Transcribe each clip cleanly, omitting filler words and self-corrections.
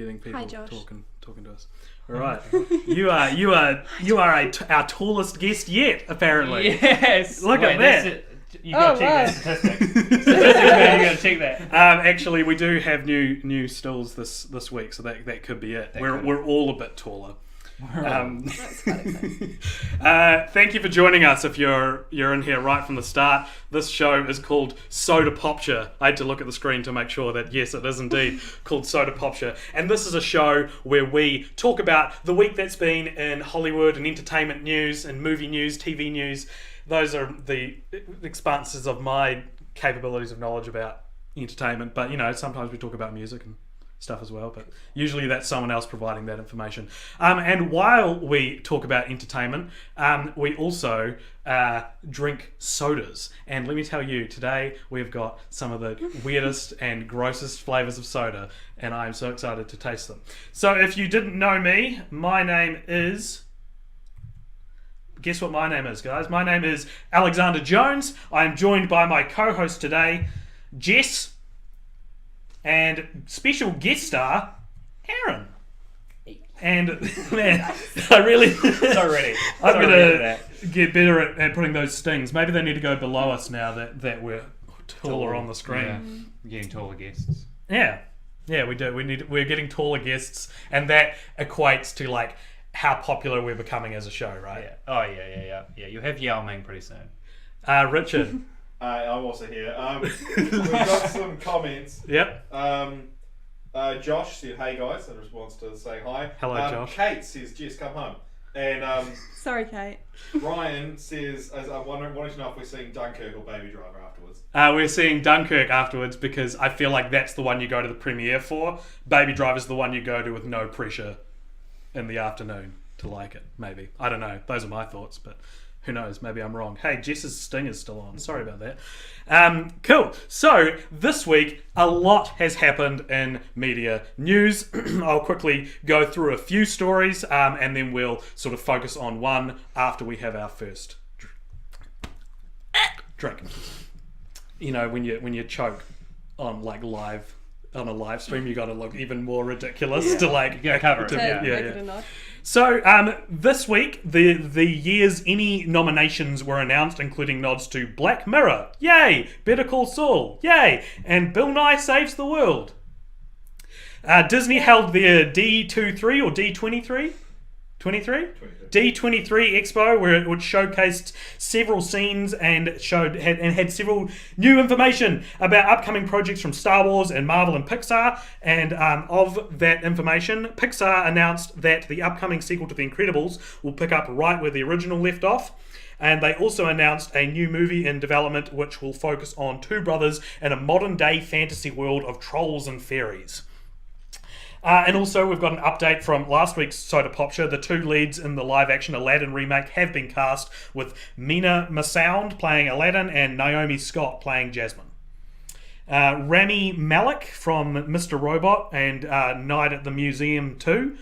getting people Hi, Josh. talking to us. All right, you are our tallest guest yet, apparently. Yes. Look at that. You got to check that statistic. Statistics, man, you got to check that. Actually, we do have new stills this week, so that could be it. We're all a bit taller. That's quite exciting. Thank you for joining us. If you're in here right from the start, this show is called Soda Popture. I had to look at the screen to make sure that yes, it is indeed called Soda Popture. And this is a show where we talk about the week that's been in Hollywood and entertainment news and movie news, TV news. Those are the expanses of my capabilities of knowledge about entertainment. But sometimes we talk about music and stuff as well, but usually that's someone else providing that information. And while we talk about entertainment, we also drink sodas. And let me tell you, today we've got some of the weirdest and grossest flavors of soda, and I'm so excited to taste them. So if you didn't know me, my name is... Guess what my name is, guys? My name is Alexander Jones. I'm joined by my co-host today, Jess, and special guest star, Aaron. And man, I really So ready. I'm gonna get better at putting those stings. Maybe they need to go below us now that we're taller on the screen. Yeah. Getting taller guests. Yeah, we do. We're getting taller guests, and that equates to like how popular we're becoming as a show, right? Yeah. Oh yeah. You'll have Yao Ming pretty soon. Richard. I'm also here. We've got some comments. Yep. Josh said, "Hey guys," in response to saying hi. Hello, Josh. Kate says, "Jess, come home." And Sorry, Kate. Ryan says, "As I'm wanting to know if we're seeing Dunkirk or Baby Driver afterwards." We're seeing Dunkirk afterwards because I feel like that's the one you go to the premiere for. Baby Driver's the one you go to with no pressure in the afternoon to like it. Maybe, I don't know. Those are my thoughts, but. Who knows? Maybe I'm wrong. Hey, Jess's sting is still on. Sorry about that. Cool. So, this week, a lot has happened in media news. I'll quickly go through a few stories, and then we'll sort of focus on one after we have our first drink. When you choke on on a live stream, you got to look even more ridiculous to like cover it. To make it a nod. So this week, the year's Emmy nominations were announced, including nods to Black Mirror, yay! Better Call Saul, yay! And Bill Nye Saves the World. Disney held their D23 or D23? 23? D23 Expo, which showcased several scenes and had several new information about upcoming projects from Star Wars and Marvel and Pixar. And of that information, Pixar announced that the upcoming sequel to The Incredibles will pick up right where the original left off. And they also announced a new movie in development which will focus on two brothers in a modern-day fantasy world of trolls and fairies. And also, we've got an update from last week's Soda Popture. The two leads in the live-action Aladdin remake have been cast, with Mina Massoud playing Aladdin and Naomi Scott playing Jasmine. Rami Malek from Mr. Robot and Night at the Museum 2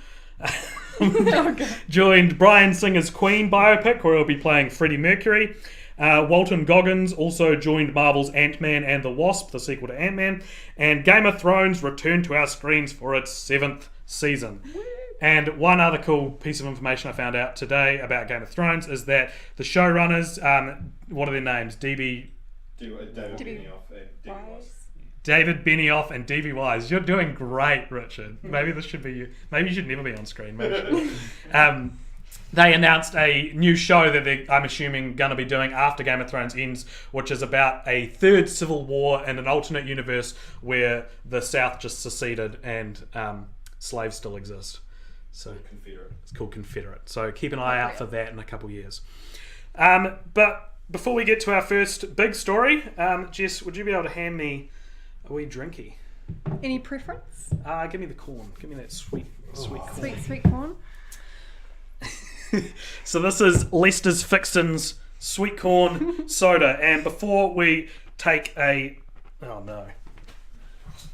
joined Bryan Singer's Queen biopic, where he'll be playing Freddie Mercury. Walton Goggins also joined Marvel's Ant-Man and the Wasp, the sequel to Ant-Man, and Game of Thrones returned to our screens for its 7th season. And one other cool piece of information I found out today about Game of Thrones is that the showrunners, what are their names? David Benioff and Debbie Wise. David Benioff and D.B. Wise. You're doing great, Richard. Maybe this should be you. Maybe you should never be on screen. Maybe they announced a new show that I'm assuming going to be doing after Game of Thrones ends, which is about a third civil war in an alternate universe where the South just seceded and slaves still exist. So it's called Confederate. So keep an eye out for that in a couple years. But before we get to our first big story, Jess, would you be able to hand me a wee drinky? Any preference? Give me the corn. Give me that sweet corn. Sweet corn. So this is Leicester's Fixin's sweet corn soda, and before we take a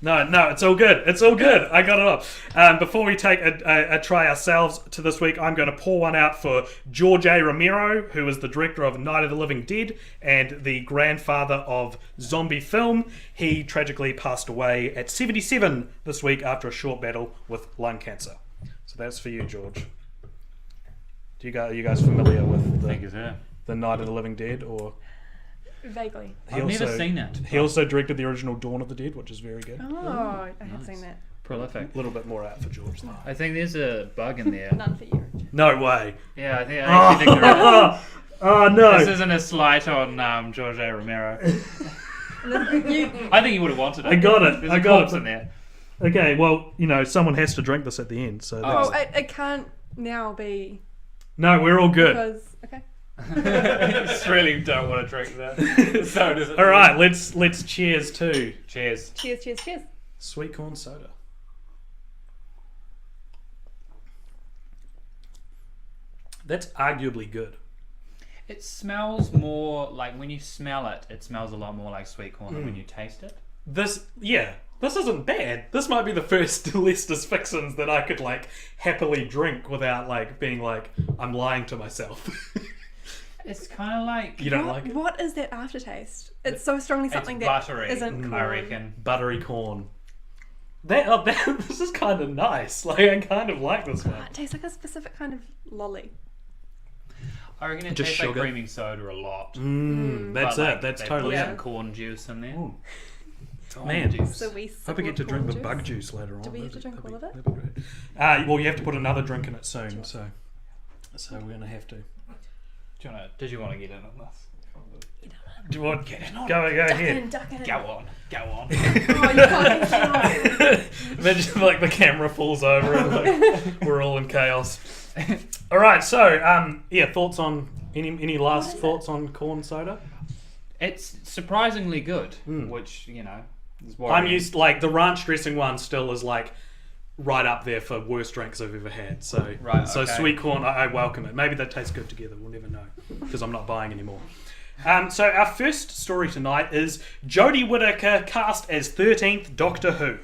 No, it's all good. It's all good. I got it up. Before we take a try ourselves to this week, I'm going to pour one out for George A. Romero, who is the director of Night of the Living Dead and the grandfather of zombie film. He tragically passed away at 77 this week after a short battle with lung cancer. So that's for you, George. Are you guys familiar with Thank you, sir. the Night of the Living Dead? Or Vaguely. I've never seen it. He also directed the original Dawn of the Dead, which is very good. Oh, I have seen that. Prolific. A little bit more out for George, though. I think there's a bug in there. None for you, Richard. No way. Yeah, I actually think there is. Oh, no. This isn't a slight on George A. Romero. You, I think he would have wanted it. I got it. There's I a got corpse it. in there. Okay, well, someone has to drink this at the end, so that's... oh, it can't now be No, we're all good. because okay. Just really don't want to drink that. So does it. All right, let's cheers to Cheers. Cheers. sweet corn soda. That's arguably good. It smells more like when you smell it, it smells a lot more like sweet corn than when you taste it. This isn't bad. This might be the first Leicester's Fixins that I could happily drink without being I'm lying to myself. It's kind of like You don't like it? What is that aftertaste? It's so strongly something it's that buttery. isn't corn. I reckon. Buttery corn. This is kind of nice. I kind of like this one. It tastes like a specific kind of lolly. I reckon it Just tastes sugar. like creaming soda a lot. That's But, it. That's they totally put it. some corn juice in there. Ooh. Corn Man. juice. So we Hope I get to drink the bug juice. juice later on. Do we have to drink all of it? That'd be great. Well, you have to put another drink in it soon, so we're gonna have to. Did you want to get in on this? Do you want? Go ahead. Duck in. Go on. Oh, you can't stop. Imagine the camera falls over and we're all in chaos. All right, so thoughts on any last thoughts on corn soda? It's surprisingly good, which is worrying. I'm used the ranch dressing one still is right up there for worst drinks I've ever had. So okay. sweet corn, I welcome it. Maybe they taste good together. We'll never know because I'm not buying anymore. So our first story tonight is Jodie Whittaker cast as 13th Doctor Who.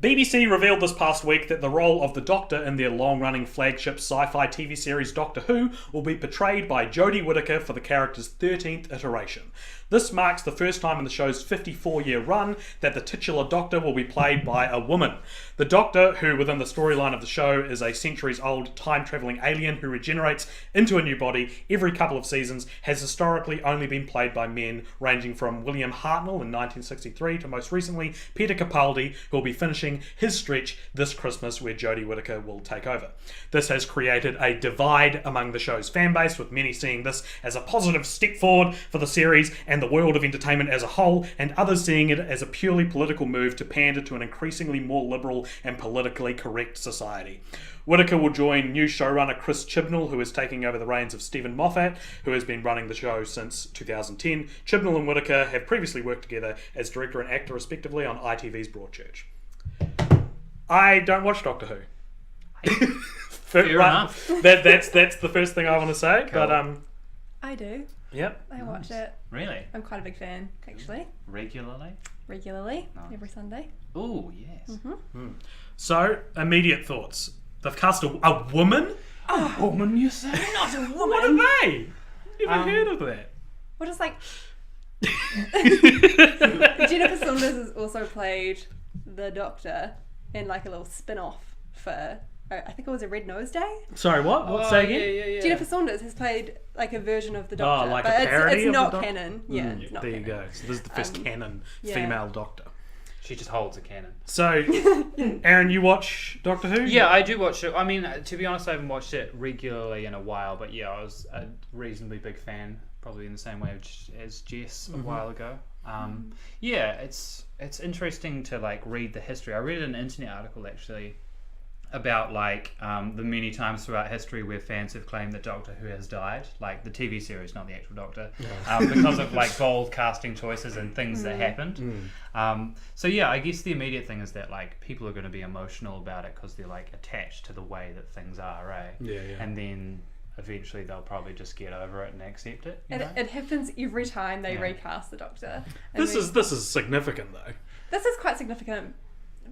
BBC revealed this past week that the role of the Doctor in their long-running flagship sci-fi TV series Doctor Who will be portrayed by Jodie Whittaker for the character's 13th iteration. This marks the first time in the show's 54-year run that the titular Doctor will be played by a woman. The Doctor, who within the storyline of the show is a centuries-old time-travelling alien who regenerates into a new body every couple of seasons, has historically only been played by men, ranging from William Hartnell in 1963 to most recently Peter Capaldi, who will be finishing his stretch this Christmas where Jodie Whittaker will take over. This has created a divide among the show's fanbase, with many seeing this as a positive step forward for the series and the world of entertainment as a whole, and others seeing it as a purely political move to pander to an increasingly more liberal and politically correct society. Whittaker will join new showrunner Chris Chibnall, who is taking over the reins of Stephen Moffat, who has been running the show since 2010. Chibnall and Whittaker have previously worked together as director and actor respectively on ITV's Broadchurch. I don't watch Doctor Who. Fair enough. That's the first thing I want to say. Cool. But I do. yep. I watch it. Really? I'm quite a big fan, actually. Regularly? Regularly, Nice. every Sunday. Oh, yes. So immediate thoughts. They've cast a woman. A woman, you say? Not a woman. What are they? Never heard of that. What is Jennifer Saunders has also played the Doctor in a little spin-off for, I think it was a Red Nose Day. Sorry, what? What's that again? Yeah. Jennifer Saunders has played a version of the Doctor, like but a parody it's of not the Doctor? canon. Yeah, it's not There canon. you go. So this is the first canon yeah. female Doctor. She just holds a cannon. So, Aaron, you watch Doctor Who? Yeah, I do watch it. I mean, to be honest, I haven't watched it regularly in a while, but yeah, I was a reasonably big fan, probably in the same way as Jess a while ago. Yeah, it's interesting to read the history. I read an internet article actually about the many times throughout history where fans have claimed that Doctor Who has died, the TV series, not the actual Doctor, because of bold casting choices and things that happened. So yeah, I guess the immediate thing is that people are going to be emotional about it because they're attached to the way that things are, right? Yeah. And then eventually they'll probably just get over it and accept it. You know? It happens every time they Yeah. recast the Doctor. This is significant though. This is quite significant,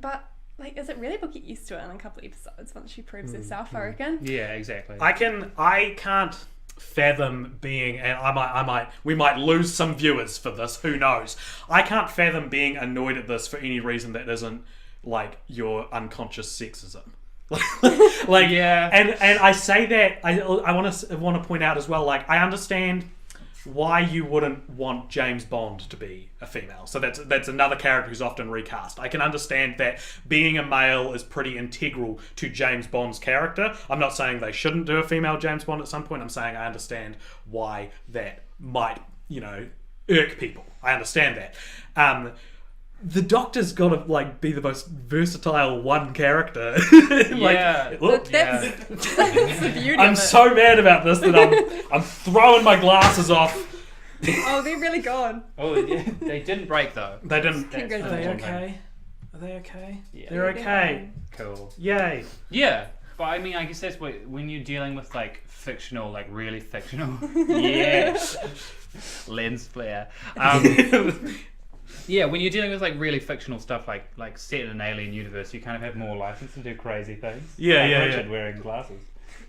but like, is it really? We'll get used to it in a couple of episodes once she proves herself. I reckon. Yeah, exactly. I can't fathom being, and we might lose some viewers for this, who knows. I can't fathom being annoyed at this for any reason that isn't like your unconscious sexism. Like, yeah. And I say that I want to point out as well, like, I understand why you wouldn't want James Bond to be a female. So that's another character who's often recast. I can understand that being a male is pretty integral to James Bond's character. I'm not saying they shouldn't do a female James Bond at some point. I'm saying I understand why that might, irk people. I understand that. The Doctor's got to like be the most versatile one character. Yeah. That's the beauty I'm of it. so mad about this that I'm throwing my glasses off. Oh, they're really gone. Oh, yeah. They didn't break though. They didn't. That's Are Are they they the okay? one thing. Are they okay? Yeah. They're okay. Cool. Yay. Yeah, but I mean, I guess that's when you're dealing with like fictional, like really fictional. Yeah. Lens flare. Yeah, when you're dealing with like really fictional stuff, like set in an alien universe, you kind of have more license to do crazy things. Yeah, like yeah, Richard yeah. wearing glasses.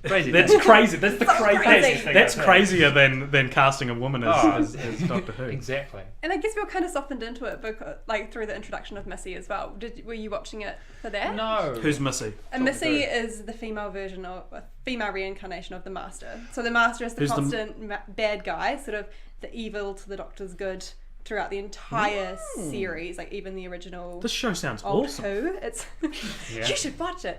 Crazy. That's things. crazy. That's the crazy. crazy. That's crazier than casting a woman Oh, as Doctor Who. Exactly. And I guess we were kind of softened into it, because, like through the introduction of Missy as well. Were you watching it for that? No. Who's Missy? And Missy is the female version of a female reincarnation of the Master. So the Master is the Who's the- constant bad guy, sort of the evil to the Doctor's good throughout the entire series, like even the original This show sounds old awesome. Who. It's Yeah. you should watch it.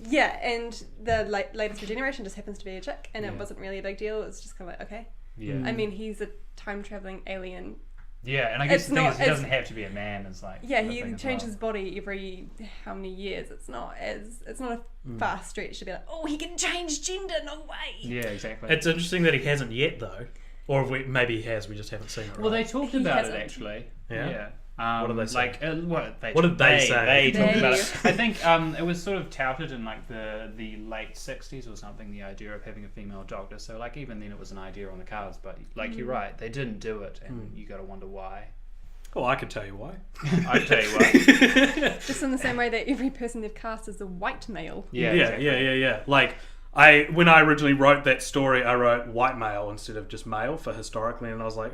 Yeah, and the latest regeneration just happens to be a chick, and Yeah. it wasn't really a big deal. It was just kind of like, okay. Yeah. I mean, he's a time traveling alien. Yeah, and I guess It's the thing not- is, he it's- doesn't have to be a man. It's like Yeah, the he thing as changes well. body every how many years. It's not a fast stretch to be like, oh, he can change gender. No way. Yeah, exactly. It's interesting that he hasn't yet, though. Or maybe he has, we just haven't seen it. Well, they right? talked He about hasn't. it actually. Yeah? Yeah. What did they say? Like, What did they say? They talked about They. it. I think it was sort of touted in like the late '60s or something. The idea of having a female Doctor. So like even then it was an idea on the cards. But like you're right, they didn't do it, and you got to wonder why. Oh, I could tell you why. I tell you what. Just in the same way that every person they've cast is a white male. Yeah. Yeah, Exactly. yeah. Like, when I originally wrote that story, I wrote white male instead of just male for historically, and I was like,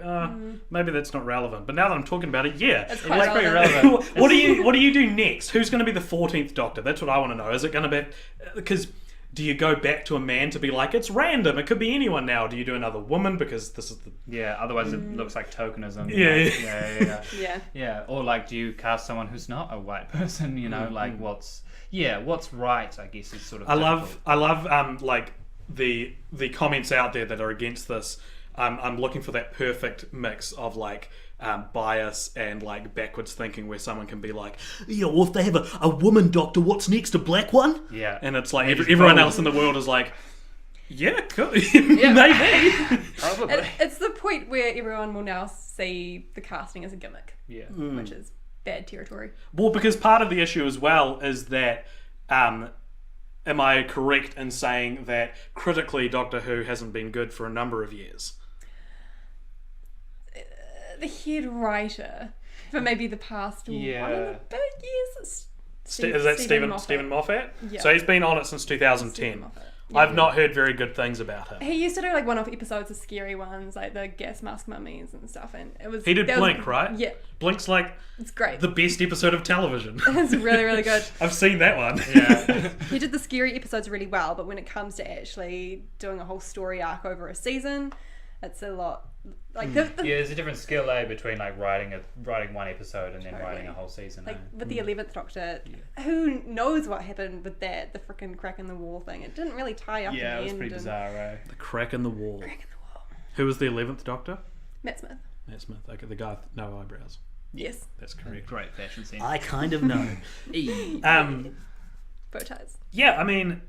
maybe that's not relevant. But now that I'm talking about it, yeah, It's quite pretty relevant. relevant. what do you do next? Who's going to be the 14th Doctor? That's what I want to know. Is it going to be because do you go back to a man to be like, it's random, it could be anyone now? Do you do another woman because this is the Yeah. Otherwise, it looks like tokenism. Yeah, Like, yeah. Yeah. Yeah. Or like, do you cast someone who's not a white person? You know, like what's right? I guess is sort of. I difficult. love like the comments out there that are against this. I'm looking for that perfect mix of like bias and like backwards thinking, where someone can be like, yeah, well, if they have a woman Doctor, what's next? A black one? Yeah. And it's like Maybe everyone bold. else in the world is like, yeah, cool. Maybe. Probably. It's the point where everyone will now see the casting as a gimmick, Yeah. which is bad territory. Well, because part of the issue as well is that, am I correct in saying that critically Doctor Who hasn't been good for a number of years? The head writer for maybe the past one and a bit years. Is that Stephen Moffat? Yeah. So he's been on it since 2010. Stephen Moffat. I've not heard very good things about him. He used to do like one-off episodes of scary ones, like the gas mask mummies and stuff, and it was. He did that was- Blink, right? Yeah, Blink's like it's great. the best episode of television. It's really, really good. I've seen that one. Yeah. He did the scary episodes really well, but when it comes to actually doing a whole story arc over a season, it's a lot. Like the Yeah, there's a different skill between like writing one episode and then Totally. writing a whole season. like with the 11th Doctor, who knows what happened with that, the frickin' crack in the wall thing. It didn't really tie up yeah, in it the was end. pretty and- bizarre. The crack in the wall. Crack in the wall. Who was the 11th Doctor? Matt Smith. Matt Smith. Okay, the guy with no eyebrows. Yes. That's correct. Great fashion sense. I kind of know. Bow ties. Yeah, I mean,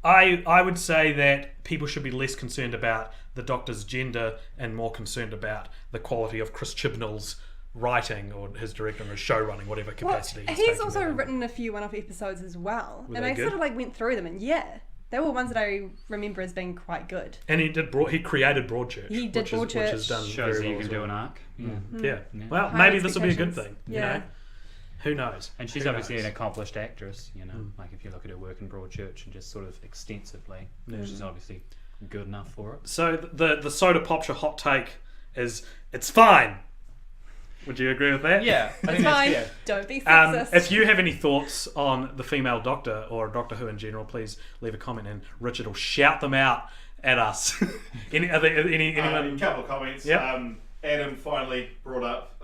I would say that people should be less concerned about the Doctor's gender and more concerned about the quality of Chris Chibnall's writing or his directing or his show running, whatever Well, capacity he's taking also that in. written a few one-off episodes as well, Were and they I good? sort of like went through them, and yeah, They were ones that I remember as being quite good. And he created Broadchurch. He did Broadchurch. Which is done Shows very that you well can as do well. an arc. Yeah. Yeah. Well, High maybe this will be a good thing. expectations. You Yeah. know? Who knows? And she's Who obviously knows? an accomplished actress, you know. Like if you look at her work in Broadchurch and just sort of extensively, she's obviously good enough for it. So the Soda Popture hot take is it's fine. Would you agree with that? Yeah, I think It's fine. that's fair. Don't be sexist. If you have any thoughts on the female Doctor or Doctor Who in general, please leave a comment and Richard will shout them out at us. Anyone? A couple of comments. Yep. Adam finally brought up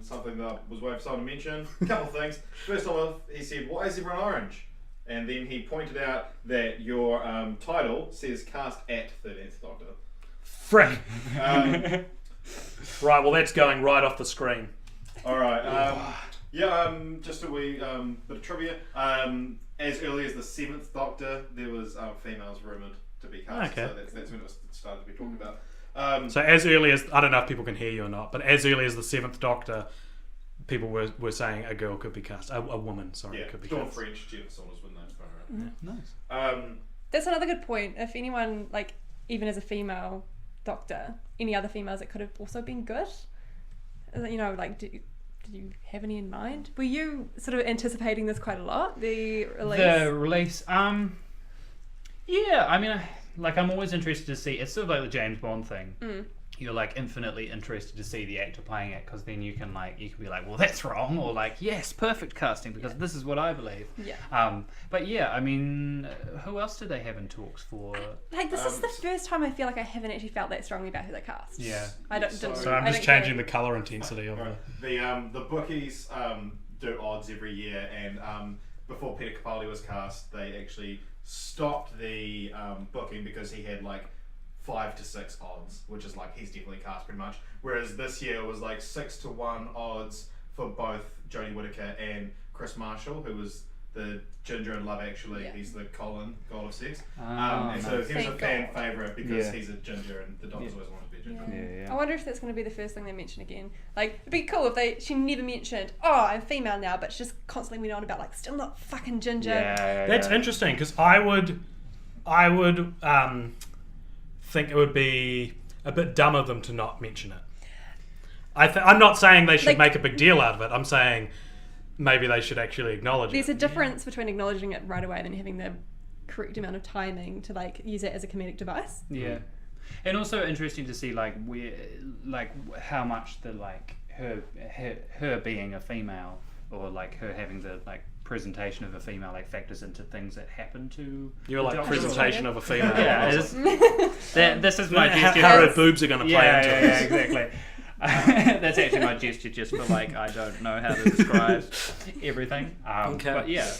something that I was waiting for someone to mention. A couple of things. First of all, he said, "Why is everyone orange?" And then he pointed out that your title says cast at 13th Doctor. Frick. Um, Right, well that's going right off the screen. all right. Just a wee bit of trivia. As early as the 7th Doctor, there was females rumoured to be cast. Okay. So that's when it started to be talked about. So as early as, I don't know if people can hear you or not, but as early as the 7th Doctor, people were saying a girl could be cast, a woman, sorry, Yeah, could be Dawn cast. French, Jenna Saunders, when names going around. Nice. That's another good point. If anyone, like, even as a female Doctor, any other females that could have also been good, you know, like, did you have any in mind? Were you sort of anticipating this quite a lot? The release. The release, yeah. I mean, I'm always interested to see. It's sort of like the James Bond thing. You're like infinitely interested to see the actor playing it because then you can be like, well, that's wrong, or like, yes, perfect casting because this is what I believe. Yeah. But yeah, I mean, who else did they have in talks for? Like, this is the first time I feel like I haven't actually felt that strongly about who they cast. Yeah. I don't. So- didn't- So I'm I just don't changing care. the colour intensity of Right. The bookies do odds every year, and before Peter Capaldi was cast, they actually stopped the booking because he had like 5 to 6 odds, which is like he's definitely cast pretty much. Whereas this year it was like 6 to 1 odds for both Jodie Whittaker and Chris Marshall, who was the ginger in Love Actually. Yeah. He's the Colin, God of Sex. Nice. So he was a Thank fan God. favourite because Yeah. he's a ginger, and the Doctors always wanted to be a ginger. I wonder if that's going to be the first thing they mention again. Like, it'd be cool if she never mentioned, oh, I'm female now, but she just constantly went on about, like, still not fucking ginger. That's interesting because I would think it would be a bit dumb of them to not mention it. I'm not saying they should Like- make a big deal out of it. I'm saying maybe they should actually acknowledge There's it. a difference between acknowledging it right away and then having the correct amount of timing to, like, use it as a comedic device. Yeah, and also interesting to see like how much the like her being a female or like her having the like presentation of a female like factors into things that happen to You're the like Doctor. presentation of a female. Yeah, this is my how gesture. her boobs are going to play Yeah, into yeah, it. yeah, exactly. That's actually my gesture just for like I don't know how to describe everything. Okay. But yeah,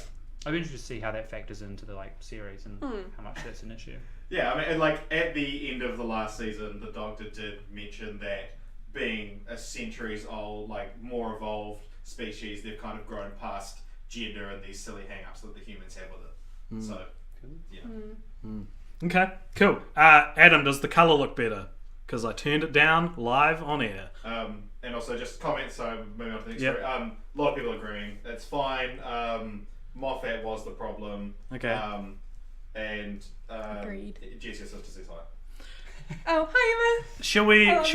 I'm interested to see how that factors into the like series and how much that's an issue. Yeah, I mean, and like at the end of the last season, the Doctor did mention that being a centuries old, like more evolved species, they've kind of grown past gender and these silly hang-ups that the humans have with it. So, yeah. Okay, cool. Adam, does the colour look better? Because I turned it down live on air. And also just comments, so moving on to the next Yep. story. A lot of people agreeing. It's fine. Moffat was the problem. Okay. And Agreed. Jess, your sister says hi. Oh, hi, Emma. Shall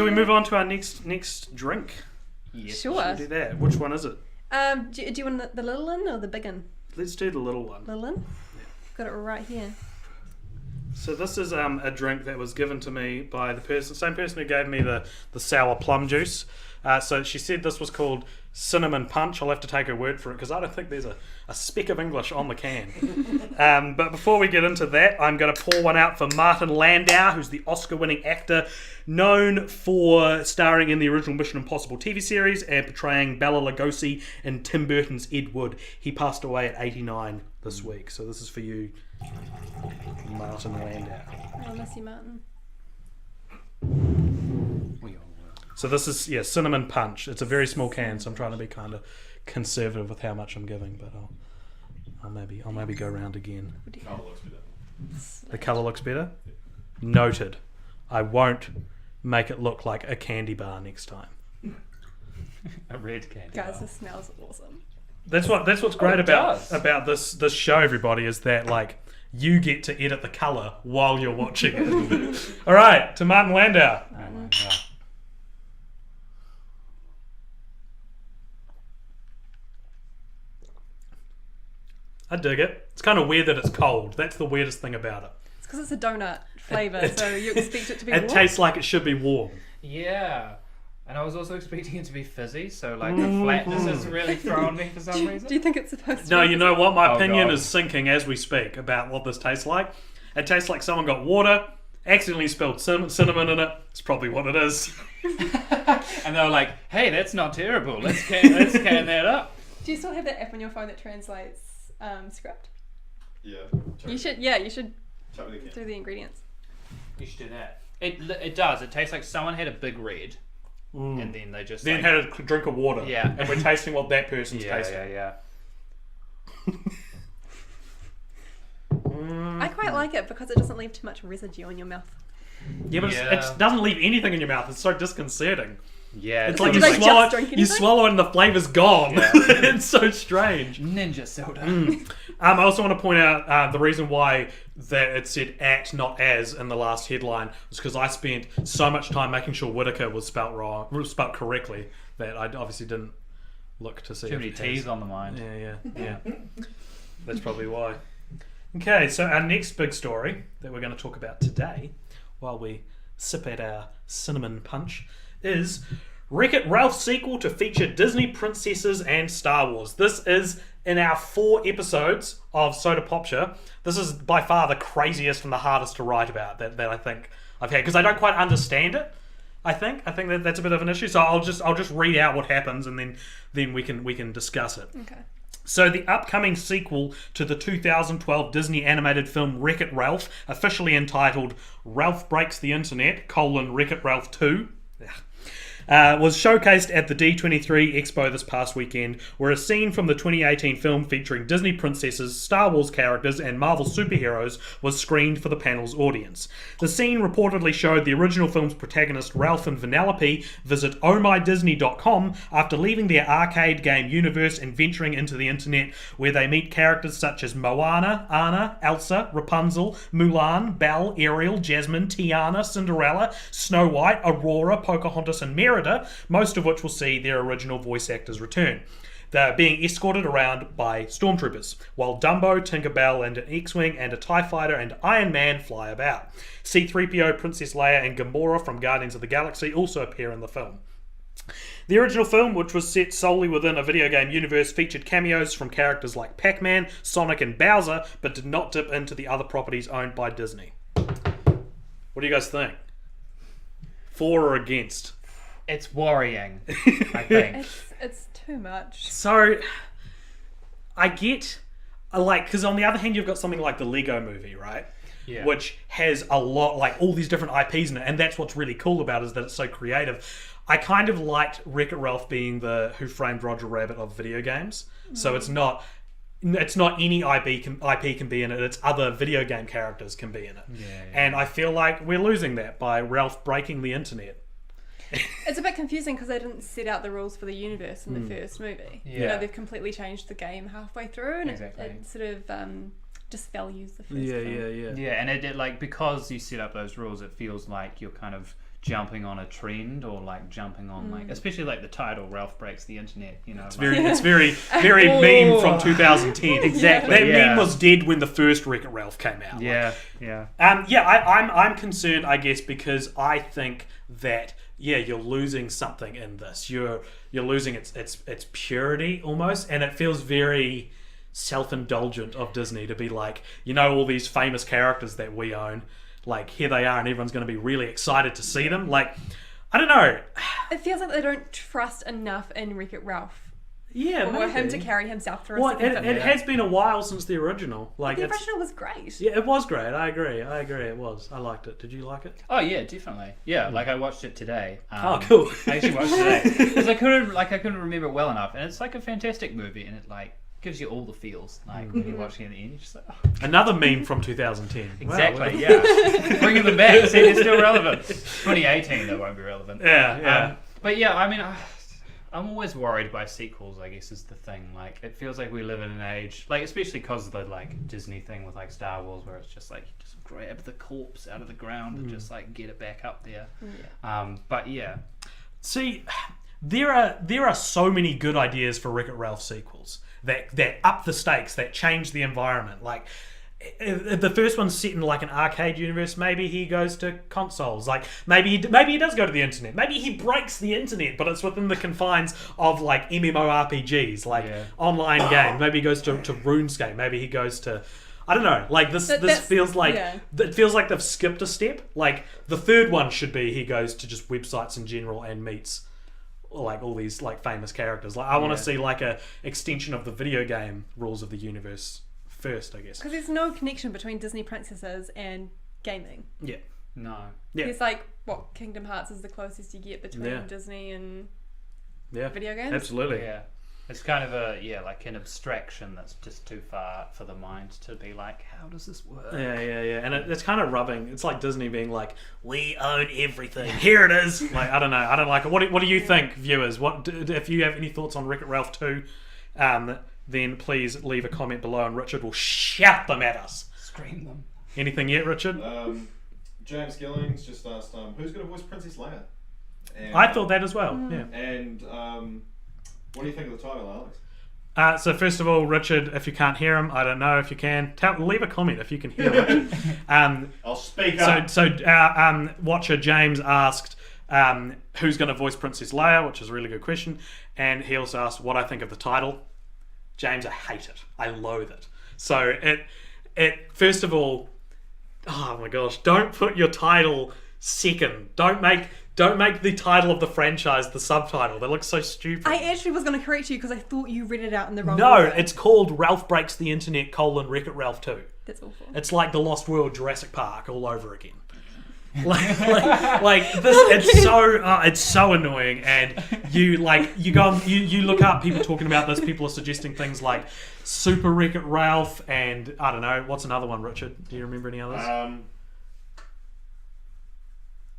we move on to our next drink? Yes. Sure. We'll do that. Which one is it? Do you want the little one or the big one? Let's do the little one. Little one? Got it right here. So this is a drink that was given to me by the same person who gave me the sour plum juice. So she said this was called Cinnamon Punch. I'll have to take her word for it because I don't think there's a speck of English on the can. But before we get into that, I'm going to pour one out for Martin Landau, who's the Oscar-winning actor known for starring in the original Mission Impossible TV series and portraying Bela Lugosi in Tim Burton's Ed Wood. He passed away at 89 this week. So this is for you, Martin Landau. Oh, miss you, Martin. So this is Cinnamon Punch. It's a very small can, so I'm trying to be kind of conservative with how much I'm giving, but I'll maybe go round again. Colour looks better. The colour looks better. Noted. I won't make it look like a candy bar next time. A red candy. Guys, this smells awesome. That's what's great it about does. this show, everybody, is that like you get to edit the colour while you're watching it. All right, to Martin Landau. Oh my God. I dig it. It's kind of weird that it's cold. That's the weirdest thing about it. It's because it's a donut flavour, so you expect it to be It warm. tastes like it should be warm. Yeah. And I was also expecting it to be fizzy, so like the flatness is really throwing me for some reason. Do you think it's supposed to No, be? you know what? My Oh, opinion God. is sinking as we speak about what this tastes like. It tastes like someone got water, accidentally spilled cinnamon in it. It's probably what it is. And they were like, hey, that's not terrible. Let's can that up. Do you still have that app on your phone that translates script? Yeah. You should. Yeah, you should Totally can. do the ingredients. You should do that. It does. It tastes like someone had a big red, and then they just Then like, had a drink of water. Yeah. And we're tasting what that person's tasting. yeah. I quite like it because it doesn't leave too much residue in your mouth. Yeah, but Yeah. it doesn't leave anything in your mouth. It's so disconcerting. Yeah, It's like you Did I just swallow drink it, you anything? swallow it and the flavour's gone. Yeah. It's so strange. ninja soda. I also want to point out the reason why that it said at, not as, in the last headline was because I spent so much time making sure Whittaker was spelt correctly that I obviously didn't look to see. Too many if it has. T's on the mind. Yeah. That's probably why. Okay, so our next big story that we're going to talk about today, while we sip at our cinnamon punch, is Wreck-It Ralph sequel to feature Disney princesses and Star Wars. This is in our 4 episodes of Soda Popture. This is by far the craziest and the hardest to write about that I think I've had, because I don't quite understand it. I think that that's a bit of an issue. So I'll just read out what happens, and then we can discuss it. Okay. So the upcoming sequel to the 2012 Disney animated film Wreck-It Ralph, officially entitled Ralph Breaks the Internet: Wreck-It Ralph 2, was showcased at the D23 Expo this past weekend, where a scene from the 2018 film featuring Disney princesses, Star Wars characters, and Marvel superheroes was screened for the panel's audience. The scene reportedly showed the original film's protagonist Ralph and Vanellope visit ohmydisney.com after leaving their arcade game universe and venturing into the internet, where they meet characters such as Moana, Anna, Elsa, Rapunzel, Mulan, Belle, Ariel, Jasmine, Tiana, Cinderella, Snow White, Aurora, Pocahontas, and Merida, most of which will see their original voice actors return. They're being escorted around by stormtroopers, while Dumbo, Tinkerbell, and an X-Wing and a TIE Fighter and Iron Man fly about. C-3PO, Princess Leia, and Gamora from Guardians of the Galaxy also appear in the film. The original film, which was set solely within a video game universe, featured cameos from characters like Pac-Man, Sonic, and Bowser, but did not dip into the other properties owned by Disney. What do you guys think? For or against? It's worrying, I think. It's too much. So, I get, because on the other hand, you've got something like the Lego movie, right? Yeah. Which has a lot, like all these different IPs in it, and that's what's really cool about it, is that it's so creative. I kind of liked Wreck-It Ralph being the Who Framed Roger Rabbit of video games. So it's not any IP can be in it, it's other video game characters can be in it. Yeah. And I feel like we're losing that by Ralph breaking the internet. It's a bit confusing because they didn't set out the rules for the universe in the first movie. You Yeah. know, they've completely changed the game halfway through, and Exactly. it sort of disvalues the first film. Yeah, and it like, because you set up those rules, it feels like you're kind of jumping on a trend, or like jumping on like, especially like the title Ralph Breaks the Internet, you know. It's very meme from 2010. Exactly, That yeah. meme was dead when the first Wreck-It Ralph came out. yeah. I'm concerned, I guess, because I think that you're losing something in this. You're losing its purity almost, and it feels very self-indulgent of Disney to be like, all these famous characters that we own, like here they are, and everyone's going to be really excited to see them. Like, I don't know. It feels like they don't trust enough in Wreck-It Ralph Yeah, for maybe. him to carry himself through a Well, second it film. has been a while since the original. Like, The it's, original was great. yeah, it was great. I agree. It was. I liked it. Did you like it? Oh yeah, definitely. Yeah, like I watched it today. Oh, cool. I actually watched it today because I couldn't remember it well enough, and it's like a fantastic movie, and it like gives you all the feels. Like when you're watching it at the end, you're just like, oh. Another meme from 2010. Exactly, Wow. yeah. Bringing them back, see, they're still relevant. 2018, they won't be relevant. Yeah. But yeah, I mean, I'm always worried by sequels, I guess, is the thing. Like, it feels like we live in an age, like, especially because of the, like, Disney thing with, like, Star Wars, where it's just, like, you just grab the corpse out of the ground and just, like, get it back up there. But, yeah. See, there are so many good ideas for Wreck-It Ralph sequels that up the stakes, that change the environment. Like, if the first one's set in like an arcade universe, maybe he goes to consoles. Like maybe he does go to the internet. Maybe he breaks the internet, but it's within the confines of like MMORPGs, like online game. Maybe he goes to RuneScape. Maybe he goes to, I don't know. Like this feels like it feels like they've skipped a step. Like the third one should be he goes to just websites in general and meets like all these like famous characters. Like I want to see like a extension of the video game rules of the universe first, I guess. Because there's no connection between Disney princesses and gaming. Yeah. No. Yeah. It's like, what, Kingdom Hearts is the closest you get between Disney and video games? Absolutely. Yeah. It's kind of like an abstraction that's just too far for the mind to be like, how does this work? Yeah. And it's kind of rubbing. It's like Disney being like, we own everything. Here it is. Like, I don't know. I don't like it. What do you think, viewers? If you have any thoughts on Wreck-It Ralph 2, then please leave a comment below and Richard will shout them at us. Scream them. Anything yet, Richard? James Gillings just asked, who's going to voice Princess Leia? And, I thought that as well, yeah. And what do you think of the title, Alex? So first of all, Richard, if you can't hear him, I don't know if you can. Leave a comment if you can hear Richard. I'll speak up. So watcher James asked who's going to voice Princess Leia, which is a really good question. And he also asked what I think of the title. James, I hate it. I loathe it. So it first of all, oh my gosh, don't put your title second. Don't make the title of the franchise the subtitle. That looks so stupid. I actually was going to correct you because I thought you read it out in the wrong No, order. it's called Ralph Breaks the Internet: Wreck-It Ralph 2. That's awful. It's like the Lost World Jurassic Park all over again. like this, it's so annoying, and you look up people talking about this. People are suggesting things like Super Wreck-It Ralph, and I don't know what's another one. Richard, do you remember any others?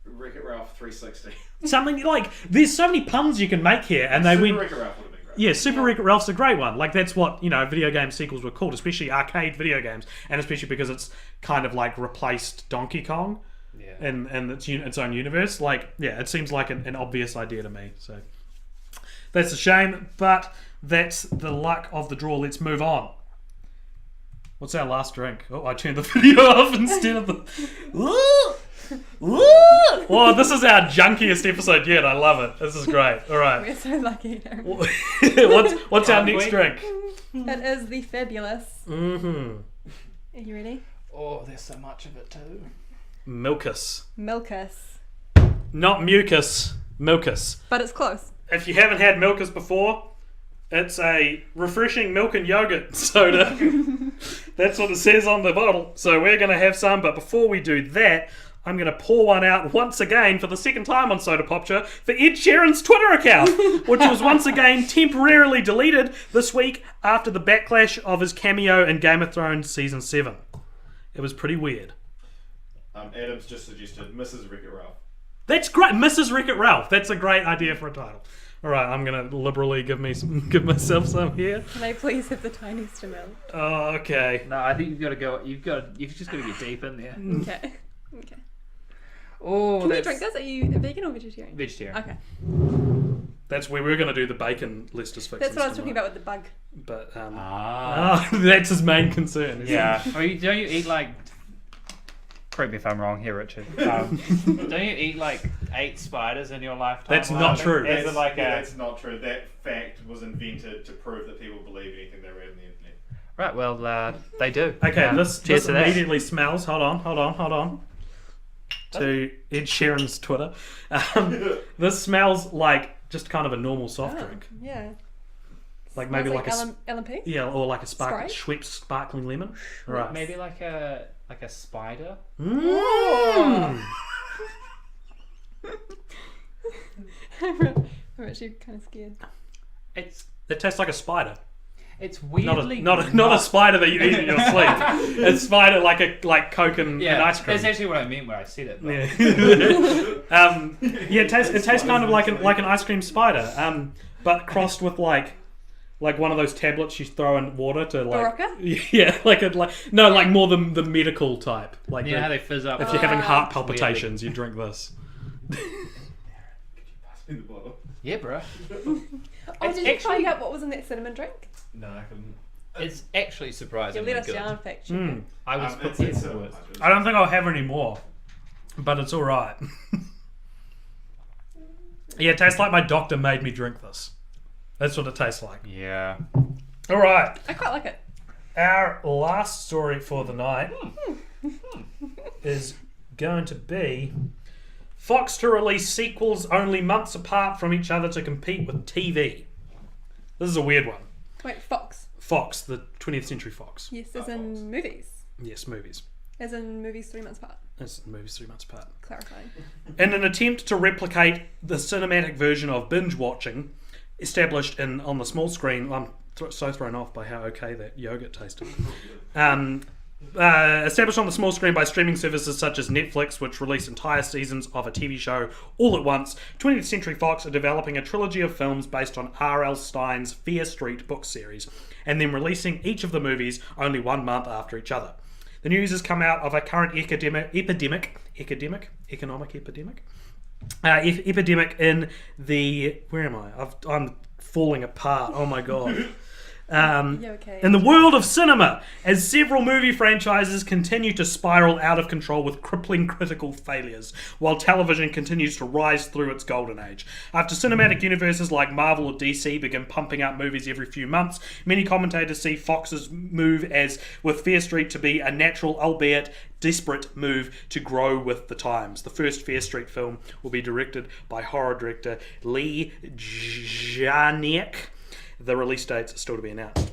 Wreck-It Ralph 360. Something like there's so many puns you can make here, and they Super went. Wreck-It Ralph would have been great. Yeah, Super Wreck-It Ralph's a great one. Like that's what video game sequels were called, especially arcade video games, and especially because it's kind of like replaced Donkey Kong. Yeah. And its own universe. Like, yeah, it seems like an obvious idea to me. So that's a shame, but that's the luck of the draw. Let's move on. What's our last drink? Oh, I turned the video off instead of the. Oh, this is our junkiest episode yet. I love it. This is great. All right. We're so lucky. What's our next drink? It is the Fabulous. Mm-hmm. Are you ready? Oh, there's so much of it too. Milkis. Not mucus. Milkis. But it's close. If you haven't had Milkis before, it's a refreshing milk and yogurt soda. That's what it says on the bottle. So we're going to have some, but before we do that, I'm going to pour one out once again for the second time on Soda Popture for Ed Sheeran's Twitter account, which was once again temporarily deleted this week after the backlash of his cameo in Game of Thrones Season 7. It was pretty weird. Adam's just suggested Mrs. Wreck-It Ralph. That's great, Mrs. Wreck-It Ralph. That's a great idea for a title. All right, I'm gonna liberally give myself some here. Can I please have the tiniest amount? Oh, okay. No, I think you've got to go. You've just got to get deep in there. Okay. Oh, Can you drink this? Are you a vegan or vegetarian? Vegetarian. Okay. That's where we're gonna do the bacon Lester's Fixin. That's what I was talking about with the bug. But that's his main concern. Isn't Yeah. it? Don't you eat like? Correct me if I'm wrong here, Richard. Don't you eat like 8 spiders in your lifetime? That's not true. That's not true. That fact was invented to prove that people believe anything they read on the internet. Right. Well, they do. Okay. This cheers to that. immediately smells. Hold on. To Ed Sheeran's Twitter. This smells like just kind of a normal soft drink. Yeah. Like maybe like a LMP? yeah, or like a Sprite? Schweppes sparkling lemon. Right. Maybe like a spider. Mm. I'm actually kind of scared. It tastes like a spider. It's weirdly Not a spider that you eat in your sleep. It's spider like Coke and ice cream. That's actually what I meant when I said it. But. Yeah. It tastes kind of like an ice cream spider. but crossed with like one of those tablets you throw in water to like. Barocca? Yeah, like more the medical type. Like You know how they fizz up? if you're having heart Weirdly. palpitations, you drink this. In the bottle. Yeah, bro. Oh, It's did you actually- find out what was in that cinnamon drink? No, I couldn't. It's actually You surprisingly let us good. down, fact check. Mm. I was It's prepared a for it. I don't think I'll have any more, but it's all right. Yeah, it tastes like my doctor made me drink this. That's what it tastes like. Yeah. All right. I quite like it. Our last story for the night is going to be Fox to release sequels only months apart from each other to compete with TV. This is a weird one. Wait, Fox. Fox, the 20th Century Fox. Yes, as in movies. Yes, movies. As in movies 3 months apart. It's movies 3 months apart. Clarifying. In an attempt to replicate the cinematic version of binge watching established on the small screen, I'm so thrown off by how okay that yogurt tasted. Established on the small screen by streaming services such as Netflix, which release entire seasons of a TV show all at once, 20th Century Fox are developing a trilogy of films based on R.L. Stine's Fear Street book series, and then releasing each of the movies only 1 month after each other. The news has come out of a current economic epidemic in the... Where am I? I'm falling apart. Oh my god. Okay. In the world of cinema, as several movie franchises continue to spiral out of control with crippling critical failures, while television continues to rise through its golden age. After cinematic universes like Marvel or DC begin pumping out movies every few months, many commentators see Fox's move as with Fear Street to be a natural, albeit desperate move to grow with the times. The first Fear Street film will be directed by horror director Lee Janiak. The release date's still to be announced.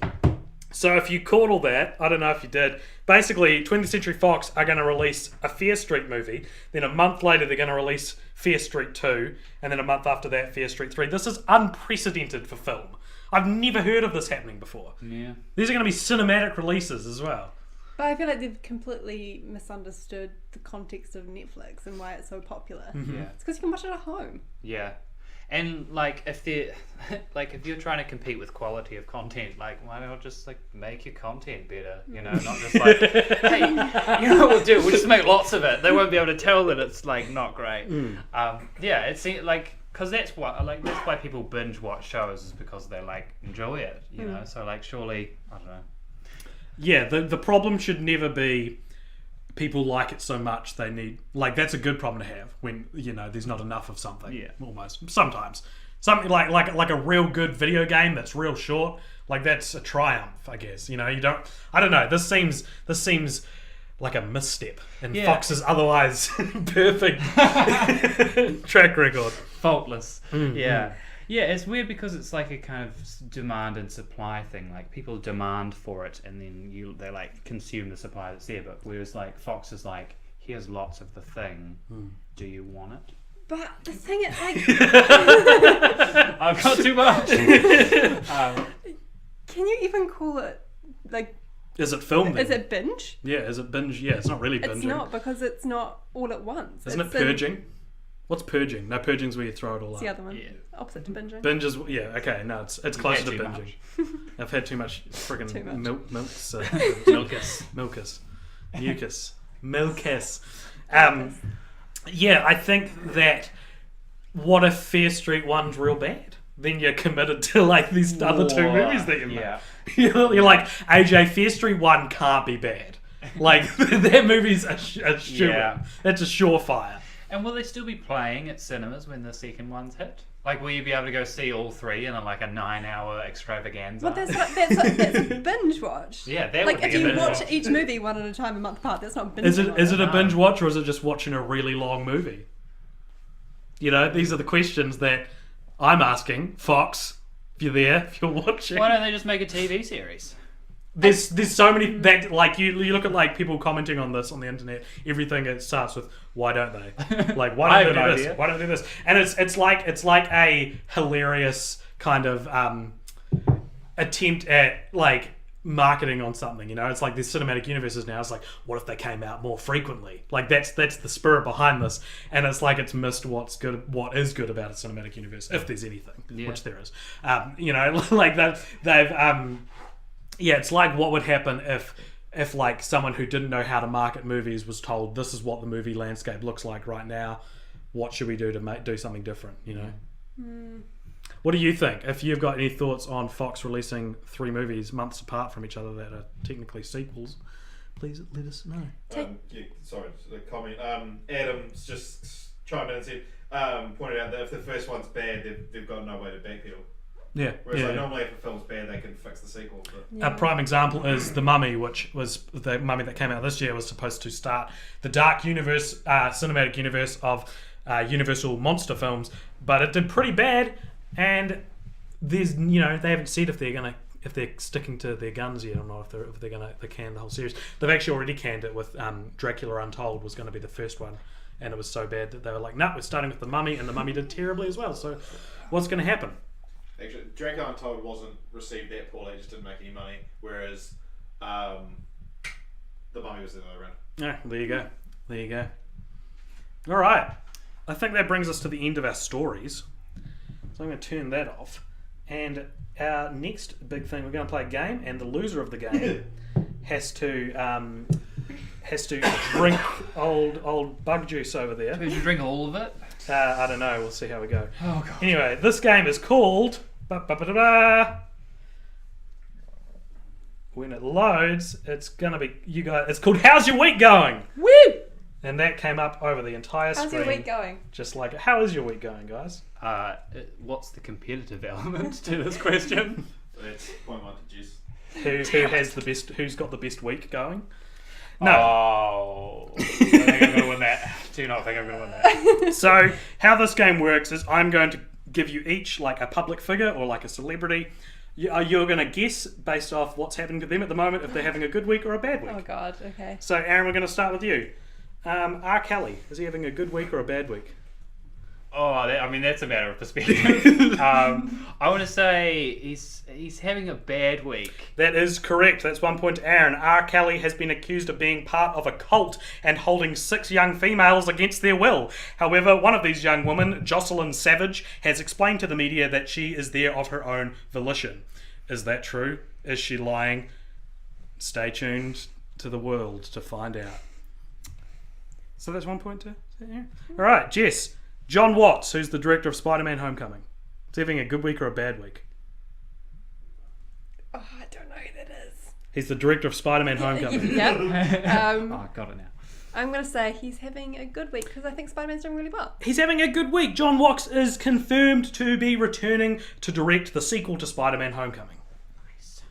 So if you caught all that, I don't know if you did, basically 20th Century Fox are going to release a Fear Street movie, then a month later they're going to release Fear Street 2, and then a month after that Fear Street 3. This is unprecedented for film. I've never heard of this happening before. Yeah. These are going to be cinematic releases as well. But I feel like they've completely misunderstood the context of Netflix and why it's so popular. Mm-hmm. Yeah. It's because you can watch it at home. Yeah. And like if they're like if you're trying to compete with quality of content, like why not just like make your content better, you know, not just like hey, you know what we'll do, we'll just make lots of it. They won't be able to tell that it's like not great. Yeah, it's like because that's why people binge watch shows is because they like enjoy it, you know. So like surely I don't know. Yeah, the problem should never be people like it so much they need... Like, that's a good problem to have when, you know, there's not enough of something. Yeah. Almost. Sometimes. Something like a real good video game that's real short, like that's a triumph, I guess. You know, you don't... I don't know. This seems like a misstep in Fox's otherwise perfect track record. Faultless. Yeah. Yeah, it's weird because it's like a kind of demand and supply thing. Like people demand for it, and then they like consume the supply that's there. But whereas like Fox is like, here's lots of the thing. Do you want it? But the thing is, like, I've got too much. can you even call it like? Is it filmed? Is it binge? Yeah, is it binge? Yeah, it's not really binging. It's not because it's not all at once. Isn't it purging? What's purging? No, purging's where you throw it all It's up. the other one. Yeah. Opposite to binging. Binge is, yeah, okay, no, it's closer to had too binging. I've had too much friggin' Too much. Milkis. Milkis. Yeah, I think that what if Fear Street 1's real bad? Then you're committed to like these other two movies that you made. Yeah. You're like, AJ, Fear Street 1 can't be bad. Like, that movie's a sure. Yeah. That's a surefire. And will they still be playing at cinemas when the second one's hit? Like, will you be able to go see all three in a 9-hour extravaganza? Well, that's a binge watch. Yeah, that like would be if a you binge watch watch. each movie one at a time, a month apart. That's not binge. Is it a No. binge watch or is it just watching a really long movie? You know, these are the questions that I'm asking. Fox, if you're there, if you're watching. Why don't they just make a TV series? There's so many that like you look at like people commenting on this on the internet. Everything it starts with why don't they? Like why I don't they have do an this? idea. Why don't they do this? And it's like a hilarious kind of attempt at like marketing on something, you know. It's like these cinematic universes now. It's like, what if they came out more frequently? Like that's the spirit behind this, and it's like it's missed what is good about a cinematic universe, if there's anything, which there is. You know, like they've it's like what would happen if like someone who didn't know how to market movies was told this is what the movie landscape looks like right now. What should we do to do something different? You know. What do you think? If you've got any thoughts on Fox releasing 3 movies months apart from each other that are technically sequels, please let us know. Sorry, the comment. Adam's just chimed in and said, pointed out that if the first one's bad, they've got no way to backpedal. Yeah. Whereas normally if a film's bad, they can fix the sequel. But... A prime example is The Mummy, which was the Mummy that came out this year, was supposed to start the dark universe, cinematic universe of Universal monster films, but it did pretty bad. And there's, you know, they haven't said if they're sticking to their guns yet or not, if they're gonna can the whole series. They've actually already canned it with Dracula Untold was going to be the first one, and it was so bad that they were like, we're starting with The Mummy, and The Mummy did terribly as well. So what's going to happen? Actually, Dracula Untold wasn't received that poorly; it just didn't make any money. Whereas The Mummy was the other way around. Yeah, there you go. All right, I think that brings us to the end of our stories. So I'm going to turn that off. And our next big thing, we're going to play a game, and the loser of the game has to drink old bug juice over there. Did you drink all of it? I don't know. We'll see how we go. Oh god. Anyway, this game is called. When it loads, it's gonna be you guys. It's called How's Your Week Going? Woo! And that came up over the entire screen. How's your week going? Just like, how is your week going, guys? What's the competitive element to this question? That's point 1 to Jess. Who has the best? Who's got the best week going? No. Oh, I think I'm going to win that. Do not think I'm going to win that. So how this game works is I'm going to give you each like a public figure or like a celebrity. You're going to guess based off what's happening to them at the moment if they're having a good week or a bad week. Oh god, okay. So Aaron, we're going to start with you. R. Kelly, is he having a good week or a bad week? Oh, that's a matter of perspective. I want to say he's having a bad week. That is correct. That's 1 point to Aaron. R. Kelly has been accused of being part of a cult and holding 6 young females against their will. However, one of these young women, Jocelyn Savage, has explained to the media that she is there of her own volition. Is that true? Is she lying? Stay tuned to the world to find out. So that's 1 point to Aaron. All right, Jess. John Watts, who's the director of Spider-Man Homecoming. Is he having a good week or a bad week? Oh, I don't know who that is. He's the director of Spider-Man Homecoming. Yep. I got it now. I'm going to say he's having a good week because I think Spider-Man's doing really well. He's having a good week. John Watts is confirmed to be returning to direct the sequel to Spider-Man Homecoming. Nice.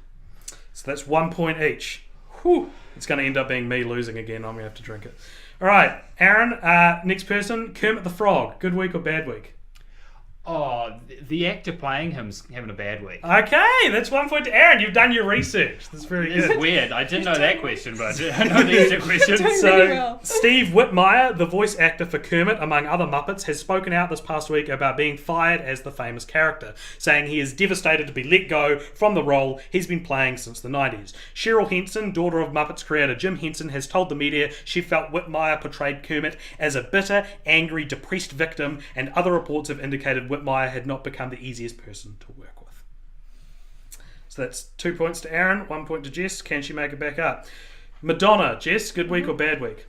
So that's 1 point each. Whew. It's going to end up being me losing again. I'm going to have to drink it. All right, Aaron, next person, Kermit the Frog. Good week or bad week? Oh, the actor playing him's having a bad week. Okay, that's 1 point to Aaron. You've done your research. That's very good. It's weird. I didn't know that question, but I know the other question. Doing So, really well. Steve Whitmire, the voice actor for Kermit, among other Muppets, has spoken out this past week about being fired as the famous character, saying he is devastated to be let go from the role he's been playing since the 90s. Cheryl Henson, daughter of Muppets creator Jim Henson, has told the media she felt Whitmire portrayed Kermit as a bitter, angry, depressed victim, and other reports have indicated Whitmire had not become the easiest person to work with. So that's 2 points to Aaron, 1 point to Jess. Can she make it back up? Madonna, Jess, good week or bad week?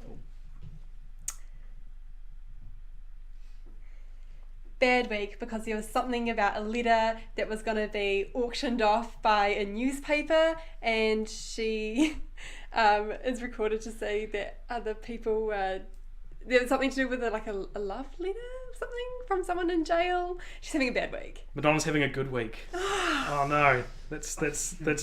Bad week because there was something about a letter that was going to be auctioned off by a newspaper, and she is recorded to say that other people there was something to do with a love letter or something from someone in jail. She's having a bad week. Madonna's having a good week. Oh no, that's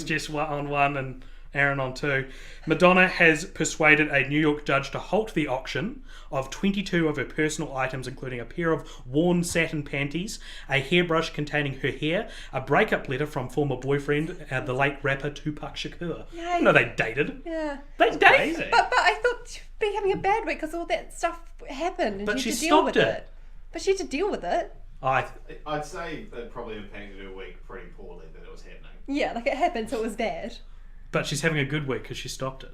Jess on 1 and Aaron on 2. Madonna has persuaded a New York judge to halt the auction of 22 of her personal items, including a pair of worn satin panties, a hairbrush containing her hair, a breakup letter from former boyfriend, the late rapper Tupac Shakur. Yay. No, they dated. Yeah. They dated. Crazy. But I thought she'd be having a bad week because all that stuff happened and But she had she to deal stopped with it. But she had to deal with it. I'd say it probably impacted her week pretty poorly that it was happening. Yeah, like it happened, so it was bad. But she's having a good week because she stopped it.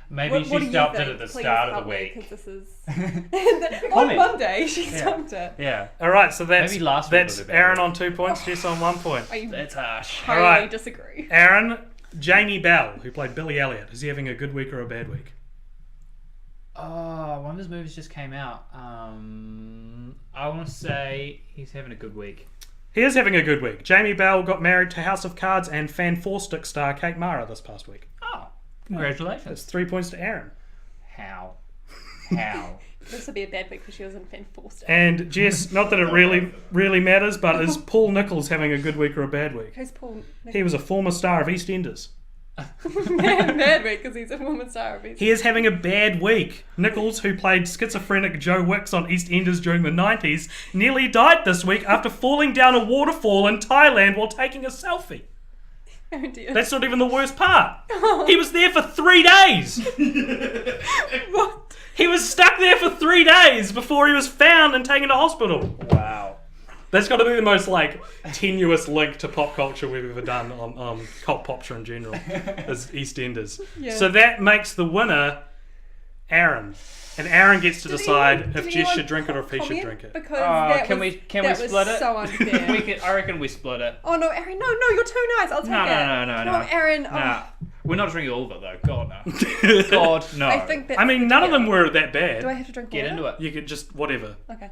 Maybe What do she you stopped think? it at the Please start of help the me, week. 'cause this is on Comment. Monday she stopped it. Yeah. All right, so that's Maybe last week was that's a bad Aaron week. on 2 points, Jess on 1 point. I That's harsh. highly Alright. disagree. Aaron, Jamie Bell, who played Billy Elliot, is he having a good week or a bad week? Oh, one of his movies just came out. I want to say he's having a good week. He is having a good week. Jamie Bell got married to House of Cards and Fan 4-Stick star Kate Mara this past week. Oh, congratulations. That's 3 points to Aaron. How? How? This would be a bad week because she was in Fan Forster. And Jess, not that it really matters, but is Paul Nichols having a good week or a bad week? Who's Paul? He was a former star of EastEnders. Bad week because he's a woman star of He is having a bad week. Nichols, who played schizophrenic Joe Wicks on EastEnders during the 90s, nearly died this week after falling down a waterfall in Thailand while taking a selfie. Oh dear. That's not even the worst part. He was there for 3 days. What? He was stuck there for 3 days before he was found and taken to hospital. Wow. That's got to be the most tenuous link to pop culture we've ever done on cult popture in general, is EastEnders. Yeah. So that makes the winner Aaron, and Aaron gets to decide if Jess should drink it or if he should drink it. Because Can we split it? So unfair. I reckon we split it. Oh no, Aaron! No, you're too nice. I'll take No, it. no, Aaron. Nah, Oh, we're not drinking all of it though. God no. God no. I think that. I mean, none of them were that bad. Do I have to drink Get water? into it. You could just whatever. Okay.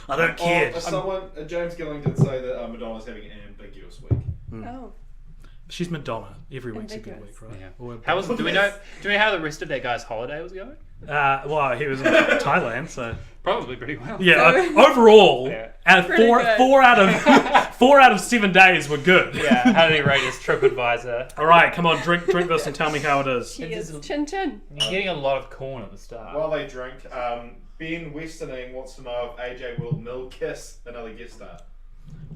I don't care. James Gilling did say that Madonna's having an ambiguous week. Oh. She's Madonna. Every week's a good Ambiguous. week, right? Yeah. Or- How was? Do we know how the rest of that guy's holiday was going? well, he was in Thailand, so Probably pretty well. yeah. So- Overall, Yeah. Pretty good. four out of 7 days were good. Yeah. How did he rate his TripAdvisor? All right, come on, drink this and tell me how it is. Cheers. It is- Chin chin. You're getting a lot of corn at the start. While they drink, Ben Westerning wants to know if AJ will Milkis another guest star.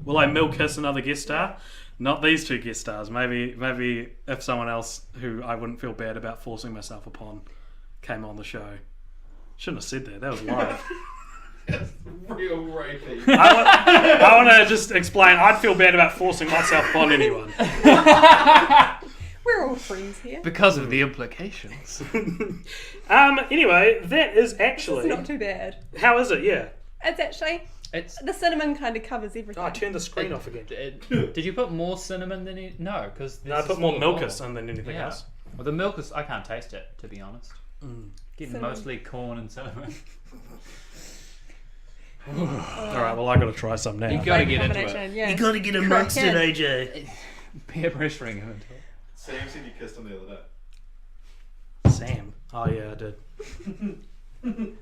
Will I Milkis another guest star? Not these two guest stars. Maybe if someone else who I wouldn't feel bad about forcing myself upon came on the show. Shouldn't have said that. That was live. It's real rapey. I want to just explain. I'd feel bad about forcing myself upon anyone. We're all friends here. Because of the implications. Anyway, that is It's actually. not too bad. How is it? Yeah. It's actually It's. the cinnamon kind of covers everything. Oh, I turned the screen off again. Did you put more cinnamon than you? No, because No, I put more Milkis in than anything else. Well, the Milkis, I can't taste it, to be honest. Getting Cinnamon. mostly corn and cinnamon. All right, well, I got to try some now. You gotta Great get into combination, it. Yeah. got to get amongst it, AJ. Peer pressuring him into it. Sam said you kissed him the other day. Sam. Oh yeah, I did. Rude.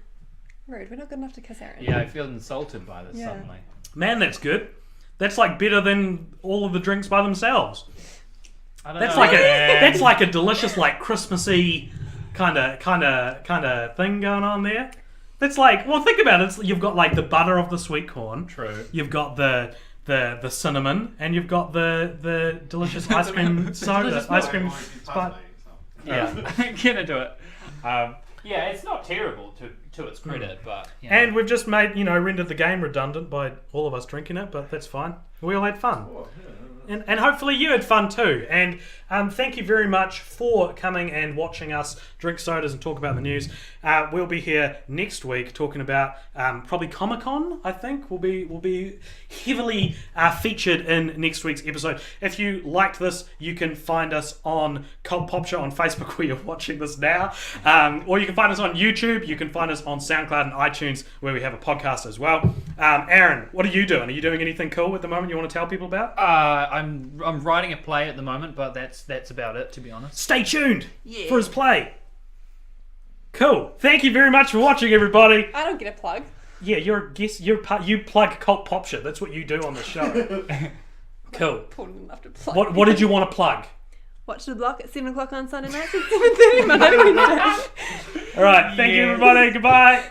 We're not good enough to kiss Aaron. Yeah, I feel insulted by this Yeah. suddenly. Man, that's good. That's like better than all of the drinks by themselves. I don't That's know, like man. that's like a delicious, like Christmassy kind of thing going on there. That's like, well, think about it. You've got like the butter of the sweet corn. True. You've got the cinnamon, and you've got the delicious ice cream soda, delicious ice cream Like, spot. Yeah, get into it. Yeah, it's not terrible to its credit, but you know. And we've just made, rendered the game redundant by all of us drinking it, but that's fine. We all had fun. And hopefully you had fun too. And thank you very much for coming and watching us drink sodas and talk about the news. We'll be here next week talking about probably Comic-Con, I think. Will be heavily featured in next week's episode. If you liked this, you can find us on Cult Popture on Facebook where you're watching this now. Or you can find us on YouTube. You can find us on SoundCloud and iTunes where we have a podcast as well. Aaron, what are you doing? Are you doing anything cool at the moment you want to tell people about? I'm writing a play at the moment, but that's about it, to be honest. Stay tuned for his play. Cool. Thank you very much for watching, everybody. I don't get a plug. Yeah, you're a guest. You plug Cult Popture. That's what you do on the show. Cool. Important enough to plug. What did you want to plug? Watch the block at 7 o'clock on Sunday nights at 7:30 Monday, Wednesday. All right. Thank you, everybody. Goodbye.